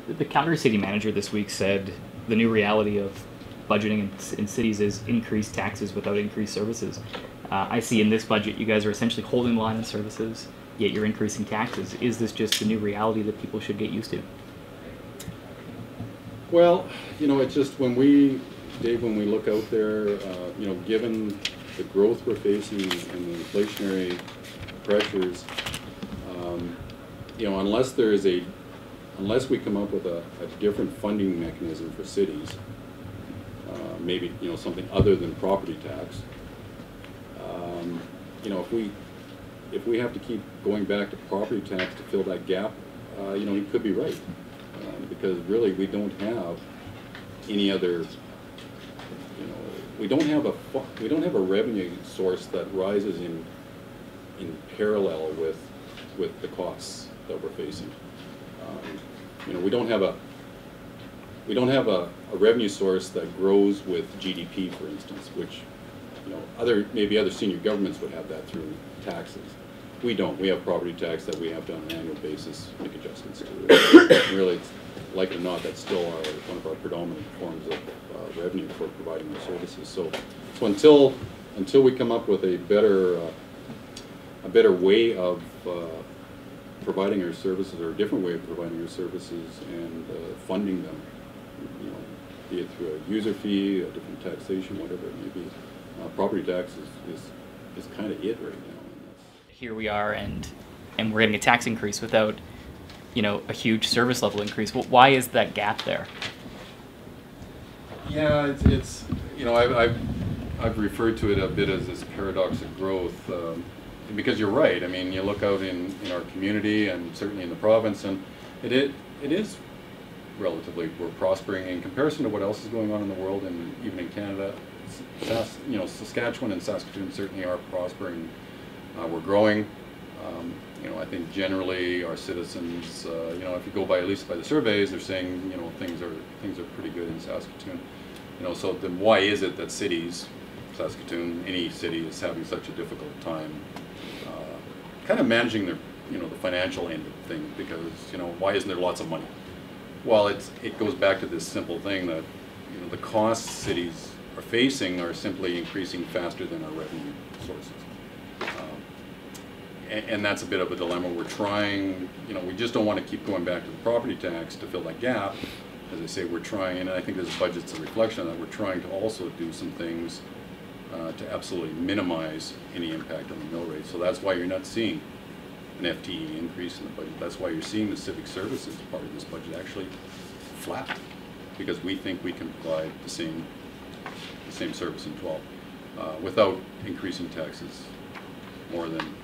The Calgary city manager this week said the new reality of budgeting in cities is increased taxes without increased services. I see in this budget you guys are essentially holding the line on services, yet you're increasing taxes. Is this just the new reality that people should get used to? Well, it's just Dave, when we look out there, given the growth we're facing and the inflationary pressures, unless we come up with a different funding mechanism for cities, maybe something other than property tax. If we have to keep going back to property tax to fill that gap, he could be right, because really we don't have any other. We don't have a revenue source that rises in parallel with the costs that we're facing. We don't have a revenue source that grows with GDP, for instance, which maybe other senior governments would have that through taxes. We don't. We have property tax that we have to on an annual basis make adjustments to. Really, like it or not, that's still one of our predominant forms of revenue for providing our services. So until we come up with a better way of providing our services, or a different way of providing our services and funding them, be it through a user fee, a different taxation, whatever it may be, property tax is kind of it right now. Here we are, and we're getting a tax increase without, a huge service level increase. Well, why is that gap there? Yeah, it's I've referred to it a bit as this paradox of growth, because you're right. I mean, you look out in our community and certainly in the province, and it is relatively, we're prospering in comparison to what else is going on in the world, and even in Canada. Saskatchewan and Saskatoon certainly are prospering. We're growing. I think generally our citizens, if you go by, at least by the surveys, they're saying, things are pretty good in Saskatoon. So then why is it that cities, Saskatoon, any city, is having such a difficult time kind of managing their, the financial end of things? Because, why isn't there lots of money? Well, it goes back to this simple thing that, the costs cities are facing are simply increasing faster than our revenue sources. And that's a bit of a dilemma. We're trying, we just don't want to keep going back to the property tax to fill that gap. As I say, we're trying, and I think this budget's a reflection of that, we're trying to also do some things to absolutely minimize any impact on the mill rate. So that's why you're not seeing an FTE increase in the budget. That's why you're seeing the civic services part of this budget actually flat, because we think we can provide the same service in 12 without increasing taxes more than